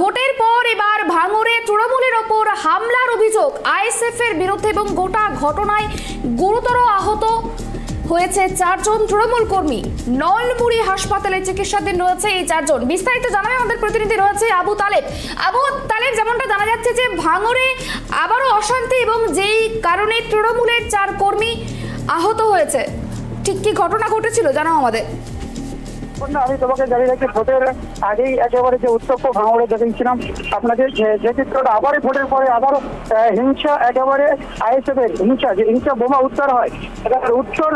ভোটের পর এবার ভাঙড়ে তৃণমূলের ওপর হামলার অভিযোগ আইএসএফ এর বিরুদ্ধে এবং গোটা ঘটনায় গুরুতর আহত হয়েছে 4 জন তৃণমূল কর্মী। নলমুড়ি হাসপাতালে চিকিৎসাধীন রয়েছে এই 4 জন। বিস্তারিত জানাবে আমাদের প্রতিনিধি রয়েছে আবু তালেব। যেমনটা জানা যাচ্ছে যে ভাঙড়ে আবারও অশান্তি এবং যেই কারণে তৃণমূলের 4 কর্মী আহত হয়েছে, ঠিক কি ঘটনা ঘটেছিল জানাও আমাদের। আমি তোমাকে জানিয়ে রাখি, ভোটের আগেই একেবারে যে উত্তপ্ত ভাঙড়ে দেখিয়েছিলাম আপনাদের যে চিত্রটা, আবারই ভোটের পরে আবারও হিংসা, একেবারে আইএসএফ এর হিংসা বোমা উদ্ধার হয় একেবারে উত্তর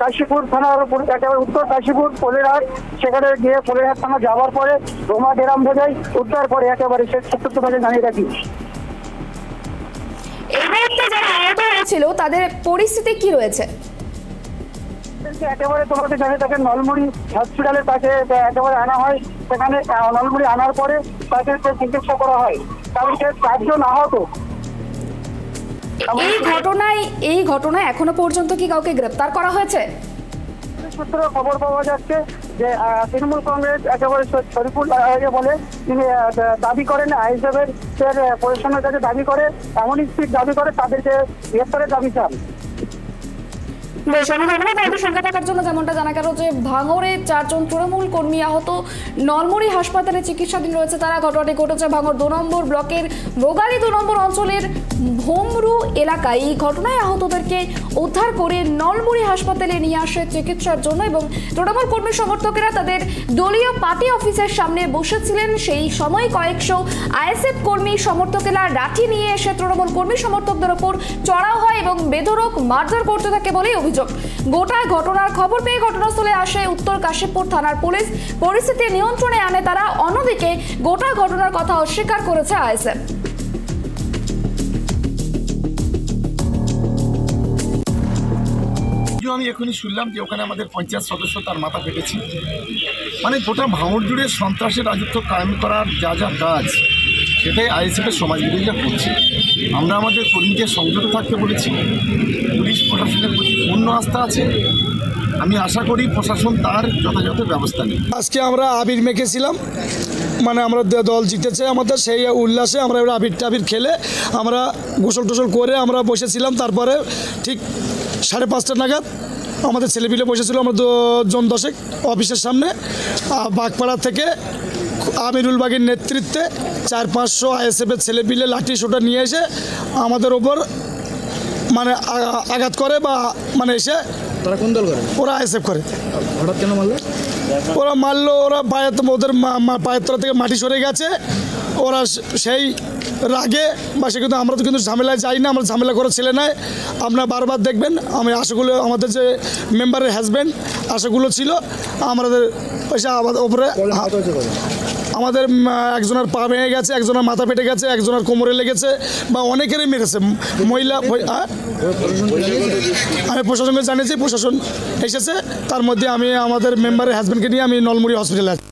কাশীপুর থানার একেবারে উত্তর কাশীপুর পোলেরহাট, সেখানে গিয়ে পোলেরহাট থানা যাওয়ার পরে বোমা ডেরাম ভেজাই উদ্ধার করে একেবারে সে সত্য তোমাকে জানিয়ে রাখি। এই মুহূর্তে যারা আহত হয়েছিল তাদের পরিস্থিতি কি রয়েছে? একেবারে তোমাকে জানিয়ে তাকে নলমুড়ি হসপিটালের কাছে একেবারে আনা হয়। সেখানে নলমুড়ি আনার পরে তাকে চিকিৎসা করা হয়। তাদেরকে 4 জন আহত। এই ঘটনায় এখনো পর্যন্ত কি কাউকে গ্রেফতার করা হয়েছে? সূত্র খবর পাওয়া যাচ্ছে যে তৃণমূল কংগ্রেস একেবারে শরীফুল বলে তিনি দাবি করেন আইএসএফ এর প্রশাসনের কাছে দাবি করে, এমনই স্পিড দাবি করে তাদেরকে গ্রেফতারের দাবি চান। সঙ্গে থাকার জন্য যেমনটা জানা গেল যে ভাঙড়ে 4 জন তৃণমূল কর্মী আহত, নলমুড়ি হাসপাতালে চিকিৎসাধীন রয়েছে তারা। ঘটনাটি ঘটেছে ভাঙড় 2 নম্বর ব্লকের ভোগালী 2 নম্বর অঞ্চলের ভোমরু এলাকায়। এই ঘটনায় আহতদেরকে উদ্ধার করে নলমুড়ি হাসপাতালে নিয়ে আসে চিকিৎসার জন্য এবং তৃণমূল কর্মী সমর্থকেরা তাদের দলীয় পার্টি অফিসের সামনে বসেছিলেন। সেই সময় কয়েকশো আইএসএফ কর্মী সমর্থকেরা লাঠি নিয়ে এসে তৃণমূল কর্মী সমর্থকদের ওপর চড়াও হয় এবং বেধড়ক মারধর করতে থাকে বলেই অভিযোগ। গোটা ঘটনার খবর পেয়ে ঘটনাস্থলে আসে উত্তর কাশীপুর থানার পুলিশ। পরিস্থিতি নিয়ন্ত্রণে আনে তারা। অন্যদিকে গোটা ঘটনার কথা অস্বীকার করেছে আইএসএফ। আমি এখনই শুনলাম যে ওখানে আমাদের পঞ্চায়েত সদস্য তার মাথা ফেটেছে। মানে গোটা ভাঙড় জুড়ে সন্ত্রাসের রাজত্ব কায়েম করার যা কাজ, সেটাই আইএসএফের সমাজবিরোধীরা করছে। আমরা আমাদের কর্মীকে সংযত থাকতে বলেছি। পুলিশ প্রশাসনের প্রতি পূর্ণ আস্থা আছে। আমি আশা করি প্রশাসন তার যথাযথ ব্যবস্থা নেয়। আজকে আমরা আবির মেখেছিলাম, মানে আমরা দল জিতেছে আমাদের, সেই উল্লাসে আমরা আবির টাবির খেলে আমরা গোসল টোসল করে আমরা বসেছিলাম। তারপরে ঠিক 5:30 নাগাদ আমাদের ছেলেপিলে বসেছিল, আমরা 10 জন অফিসের সামনে। বাগপাড়া থেকে আমিরুল বাগের নেতৃত্বে 400-500 আইএসএফের ছেলেপিলে লাঠি সোটা নিয়ে এসে আমাদের ওপর মানে আঘাত করে বা মানে এসে। তারা কোন দল করে? ওরা আইএসএফ করে। হঠাৎ কেন মারলো? ওরা মারলো, ওরা ওদের পায়ের তলা থেকে মাটি সরে গেছে। ওরা সেই রাগে বা সে কিন্তু আমরা তো কিন্তু ঝামেলায় যাই না, আমরা ঝামেলা করে ছেলে নয়। আপনারা বারবার দেখবেন আমি আশাগুলো আমাদের যে মেম্বারের হাজব্যান্ড আশাগুলো ছিল আমাদের পয়সা আমাদের ওপরে। আমাদের একজনের পা ভেঙে গেছে, একজনের মাথা ফেটে গেছে, একজনের কোমরে লেগেছে বা অনেকেরই মেরেছে। মহিলা আমি প্রশাসনকে জানিয়েছি, প্রশাসন এসেছে। তার মধ্যে আমি আমাদের মেম্বারের হাজব্যান্ডকে নিয়ে আমি নলমুড়ি হসপিটালে আছি।